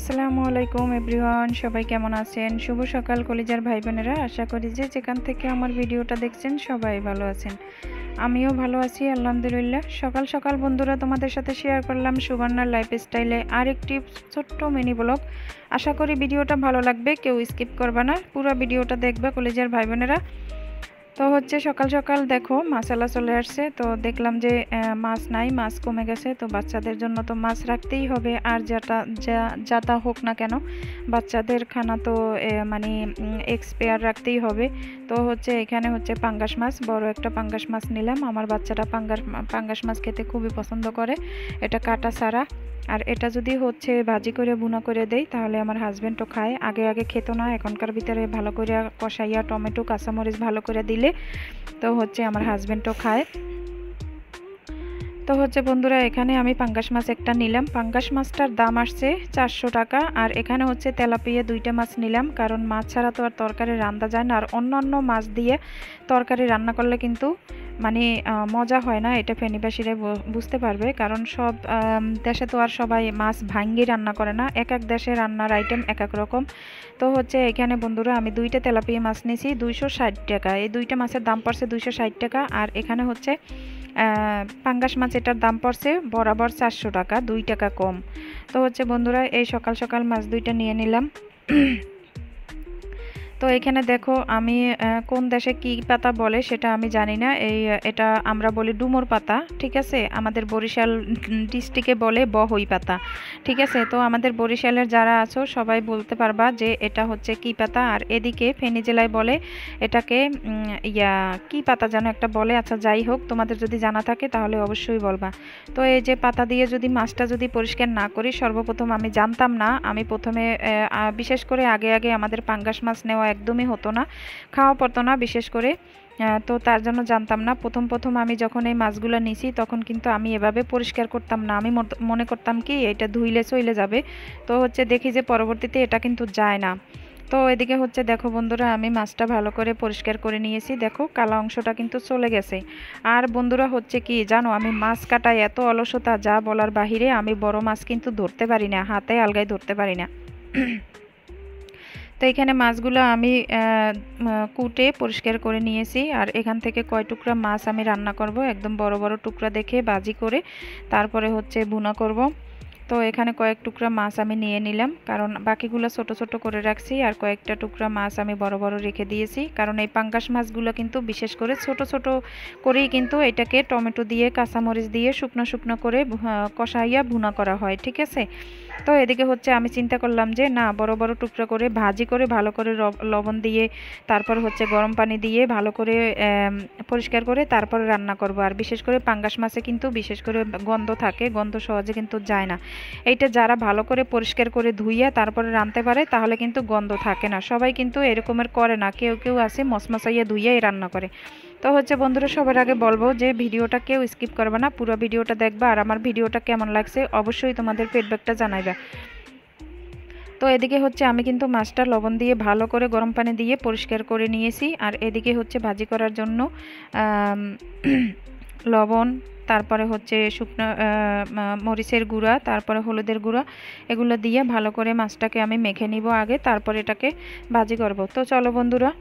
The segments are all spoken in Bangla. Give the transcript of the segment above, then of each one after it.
আসসালামু আলাইকুম এভরিওয়ান, সবাই কেমন আছেন? শুভ সকাল কলিজার ভাই বোনেরা। আশা করি যে যেখান থেকে আমার ভিডিওটা দেখছেন সবাই ভালো আছেন। আমিও ভালো আছি আলহামদুলিল্লাহ। সকাল সকাল বন্ধুরা তোমাদের সাথে শেয়ার করলাম সুবর্ণার লাইফস্টাইলে আরেকটি ছোট্ট মিনি ব্লগ। আশা করি ভিডিওটা ভালো লাগবে, কেউ স্কিপ করবে না, পুরো ভিডিওটা দেখবে কলিজার ভাই বোনেরা। তো সকাল সকাল দেখো মাছালা চলে আসছে, তো দেখলাম যে মাছ নাই, মাছ কমে গেছে। তো বাচ্চাদের জন্য তো মাছ রাখতেই হবে, আর যাতা হোক না কেন বাচ্চাদের খানা তো মানে এক্সপায়ার রাখতেই হবে। তো এখানে পাঙ্গাস মাছ, বড় একটা পাঙ্গাস মাছ নিলাম। আমার বাচ্চাটা পাঙ্গাস মাছ খেতে খুবই পছন্দ করে, এটা কাটা ছাড়া। আর এটা যদি ভাজি করে ভুনা করে দেই তাহলে আমার হাজবেন্ডও খায়। আগে আগে খেত না, এখনকার ভিতরে ভালো করে কষাইয়া টমেটো কাঁচামরিচ ভালো করে দিলে তো আমার হাজবেন্ডও খায়। তো বন্ধুরা এখানে আমি পাঙ্গাস মাছ একটা নিলাম। পাঙ্গাস মাছটার দাম আসছে 400 টাকা। আর এখানে তেলাপিয়া 2টা মাছ নিলাম, কারণ মাছ ছাড়া তো আর তরকারি রান্না যায় না। আর অন্য মাছ দিয়ে তরকারি রান্না করলে কিন্তু মানে মজা হয় না, এটা ফেনীবাসীরাই বুঝতে পারবে। কারণ সব দেশে তো আর সবাই মাছ ভাঙ্গি রান্না করে না, এক এক দেশে রান্নার আইটেম এক এক রকম। তো এখানে বন্ধুরা আমি 2টা তেলাপিয়া মাছ নিয়েছি 260 টাকা। এই 2টা মাছের দাম পড়ছে 260 টাকা। আর এখানে পাঙ্গাস মাছ, এটার দাম পড়ছে বরাবর 400 টাকা, 2 টাকা কম। তো বন্ধুরা এই সকাল সকাল মাছ 2টা নিয়ে নিলাম। তো এখানে দেখো আমি কোন দেশে কি পাতা বলে সেটা আমি জানি না, এটা আমরা বলি ডুমুর পাতা, ঠিক আছে। আমাদের বরিশাল ডিস্ট্রিক্টে বলে বহই পাতা, ঠিক আছে। তো আমাদের বরিশালের যারা আছো সবাই বলতে পারবা যে এটা কি পাতা। আর এদিকে ফেনী জেলায় বলে এটাকে কি পাতা যেন একটা বলে। আচ্ছা যাই হোক, তোমাদের যদি জানা থাকে তাহলে অবশ্যই বলবা। তো এই যে পাতা দিয়ে যদি মাছটা পরিষ্কার না করি, সর্বপ্রথম আমি জানতাম না, আমি প্রথমে বিশেষ করে আগে আমাদের পাঙ্গাস মাছ নেওয়া একদমই হতো না, খাওয়া পড়তো না বিশেষ করে। তো তার জন্য জানতাম না। প্রথম আমি যখন এই মাছগুলো নিছি তখন কিন্তু আমি এভাবে পরিষ্কার করতাম না। আমি মনে করতাম কি এটা ধুইলে চলে যাবে। তো দেখি যে পরবর্তীতে এটা কিন্তু যায় না। তো এদিকে দেখো বন্ধুরা আমি মাছটা ভালো করে পরিষ্কার করে নিয়েছি। দেখো কালা অংশটা কিন্তু চলে গেছে। আর বন্ধুরা কি জানো, আমি মাছ কাটায় এত অলসতা যা বলার বাহিরে। আমি বড় মাছ কিন্তু ধরতে পারি না, হাতে আলগায় ধরতে পারি না। তো এখানে মাছগুলো আমি কুটে পরিষ্কার করে নিয়েছি। আর এখান থেকে কয় টুকরা মাছ আমি রান্না করব, একদম বড় বড় টুকরা দেখে ভাজি করে তারপরে ভুনা করব। তো এখানে কয়েক টুকরা মাছ আমি নিয়ে নিলাম, কারণ বাকিগুলো ছোট ছোট করে রাখছি। আর কয়েকটা টুকরা মাছ আমি বড় বড় রেখে দিয়েছি, কারণ এই পাঙ্গাস মাছগুলো কিন্তু বিশেষ করে ছোট ছোট করেই কিন্তু এটাকে টমেটো দিয়ে কাঁচামরিচ দিয়ে শুকনো শুকনো করে কষাইয়া ভুনা করা হয়, ঠিক আছে। তো এদিকে আমি চিন্তা করলাম যে না, বড় বড় টুকরা করে ভাজি করে ভালো করে লবণ দিয়ে তারপর গরম পানি দিয়ে ভালো করে পরিষ্কার করে তারপরে রান্না করব। আর বিশেষ করে পাঙ্গাস মাছে কিন্তু বিশেষ করে গন্ধ থাকে, গন্ধ সহজে কিন্তু যায় না। এইটা যারা ভালো করে পরিষ্কার করে ধুইয়া তারপরে রাঁধতে পারে তাহলে কিন্তু গন্ধ থাকে না। সবাই কিন্তু এরকমের করে না, কেউ কেউ আছে মশমশাইয়া ধুইয়াই রান্না করে। তো বন্ধুরা সবার আগে বলবো যে ভিডিওটা কেউ স্কিপ করবে না, পুরো ভিডিওটা দেখবা। আর আমার ভিডিওটা কেমন লাগছে অবশ্যই তোমাদের ফিডব্যাকটা জানাইবা। তো এদিকে আমি কিন্তু মাছটা লবণ দিয়ে ভালো করে গরম পানি দিয়ে পরিষ্কার করে নিয়েছি। আর এদিকে ভাজি করার জন্য লবণ, তারপরে শুকনো মরিচের গুঁড়া, তারপরে হলুদের গুঁড়া, এগুলো দিয়ে ভালো করে মাছটাকে আমি মেখে নিব আগে, তারপরে এটাকে ভাজি করব। তো চলো বন্ধুরা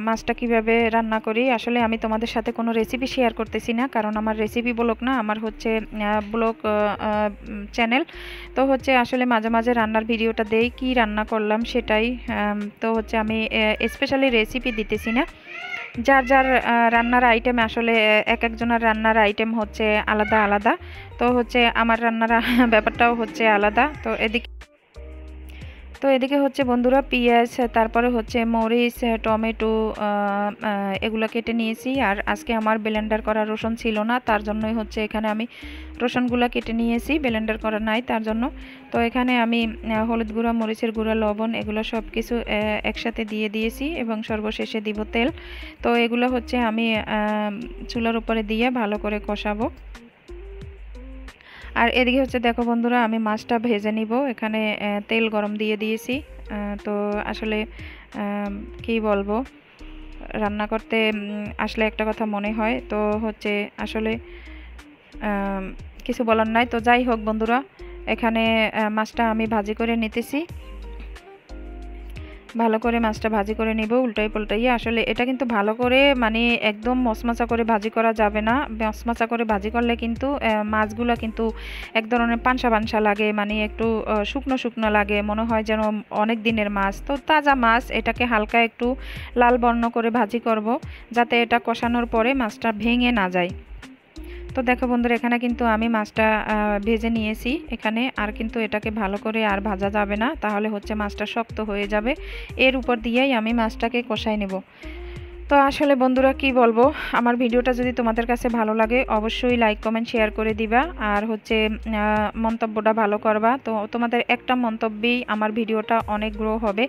মাছটা কিভাবে রান্না করি। আসলে আমি তোমাদের সাথে কোনো রেসিপি শেয়ার করতেছি না, কারণ আমার রেসিপি ব্লগ না, আমার ব্লগ চ্যানেল। তো আসলে মাঝে মাঝে রান্নার ভিডিওটা দেই, কি রান্না করলাম সেটাই। তো আমি স্পেশালি রেসিপি দিতেছি না। যার যার রান্নার আইটেম আসলে এক একজনের রান্নার আইটেম আলাদা আলাদা। তো আমার রান্নার ব্যাপারটাও আলাদা। তো এদিকে বন্ধুরা পেঁয়াজ, তারপরে মরিচ, টমেটো এগুলো কেটে নিয়েছি। আর আজকে আমার ব্লেন্ডার করা রসুন ছিল না, তার জন্যই এখানে আমি রসুনগুলো কেটে নিয়েছি, ব্লেন্ডার করা নাই তার জন্য। তো এখানে আমি হলুদ গুঁড়া, মরিচের গুঁড়া, লবণ এগুলো সব কিছু একসাথে দিয়ে দিয়েছি এবং সর্বশেষে দিব তেল। তো এগুলো আমি চুলার উপরে দিয়ে ভালো করে কষাবো। আর এদিকে দেখো বন্ধুরা আমি মাছটা ভেজে নিব। এখানে তেল গরম দিয়ে দিয়েছি। তো আসলে কি বলবো, রান্না করতে আসলে একটা কথা মনে হয়। তো আসলে কিছু বলার নাই। তো যাই হোক বন্ধুরা, এখানে মাছটা আমি ভাজি করে নিতেছি। ভালো করে মাছটা ভাজি করে নিব উল্টাই পাল্টাইয়ে। আসলে এটা কিন্তু ভালো করে মানে একদম মচমচা করে ভাজি করা যাবে না। মচমচা করে ভাজি করলে কিন্তু মাছগুলো কিন্তু এক ধরনের পানসা পানসা লাগে, মানে একটু শুকনো শুকনো লাগে, মনে হয় যেন অনেক দিনের মাছ। তো তাজা মাছ, এটাকে হালকা একটু লাল বর্ণ করে ভাজি করব, যাতে এটা কষানোর পরে মাছটা ভেঙে না যায়। তো দেখো বন্ধুরা, এখানে কিন্তু আমি মাছটা ভেজে নিয়েছি এখানে। আর কিন্তু এটাকে ভালো করে আর ভাজা যাবে না, তাহলে হচ্ছে মাছটা শক্ত হয়ে যাবে। এর উপর দিয়েই আমি মাছটাকে কষাই নেব। তো আসলে বন্ধুরা কি বলবো, আমার ভিডিওটা যদি তোমাদের কাছে ভালো লাগে অবশ্যই লাইক কমেন্ট শেয়ার করে দিবা, আর হচ্ছে মন্তব্যটা ভালো করবা। তো তোমাদের একটা মন্তব্যেই আমার ভিডিওটা অনেক গ্রো হবে।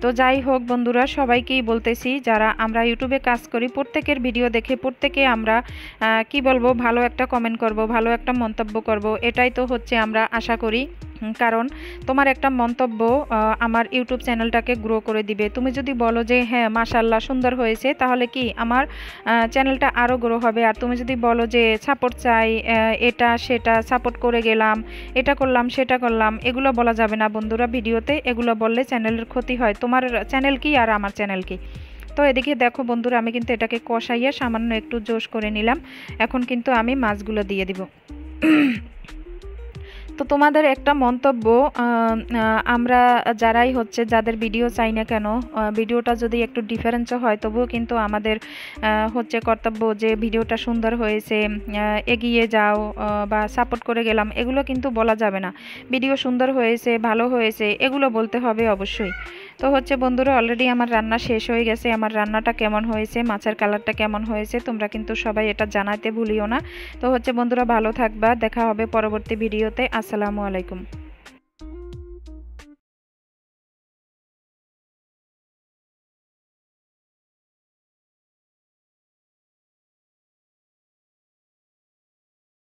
তো যাই হোক বন্ধুরা, সবাইকেই বলতেছি যারা আমরা ইউটিউবে কাজ করি, প্রত্যেকের ভিডিও দেখে প্রত্যেকে আমরা কি বলবো, ভালো একটা কমেন্ট করব, ভালো একটা মন্তব্য করব, এটাই তো হচ্ছে আমরা আশা করি। কারণ তোমার একটা মন্তব্য আমার ইউটিউব চ্যানেলটাকে গ্রো করে দিবে। তুমি যদি বলো যে হ্যাঁ মাশাআল্লাহ সুন্দর হয়েছে, তাহলে কি আমার চ্যানেলটা আরও গ্রো হবে। আর তুমি যদি বলো যে সাপোর্ট চাই, এটা সেটা সাপোর্ট করে গেলাম, এটা করলাম সেটা করলাম, এগুলো বলা যাবে না বন্ধুরা ভিডিওতে। এগুলো বললে চ্যানেলের ক্ষতি হয়। তোমার চ্যানেল কি আর আমার চ্যানেল কি। তো এদিকে দেখো বন্ধুরা, আমি কিন্তু এটাকে কষাইয়া সামান্য একটু জোশ করে নিলাম। এখন কিন্তু আমি মাছগুলো দিয়ে দিব। তো তোমাদের একটা মন্তব্য, আমরা যারাই হচ্ছে যাদের ভিডিও চাই না কেন, ভিডিওটা যদি একটু ডিফারেন্সও হয় তবুও কিন্তু আমাদের হচ্ছে কর্তব্য যে ভিডিওটা সুন্দর হয়েছে, এগিয়ে যাও, বা সাপোর্ট করে গেলাম, এগুলো কিন্তু বলা যাবে না। ভিডিও সুন্দর হয়েছে, ভালো হয়েছে, এগুলো বলতে হবে অবশ্যই। তো হচ্ছে বন্ধুরা, অলরেডি আমার রান্না শেষ হয়ে গেছে। আমার রান্নাটা কেমন হয়েছে, মাছের কালারটা কেমন হয়েছে, তোমরা কিন্তু সবাই এটা জানাতে ভুলিও না। তো হচ্ছে বন্ধুরা, ভালো থাকবা, দেখা হবে পরবর্তী ভিডিওতে। আসসালামু আলাইকুম।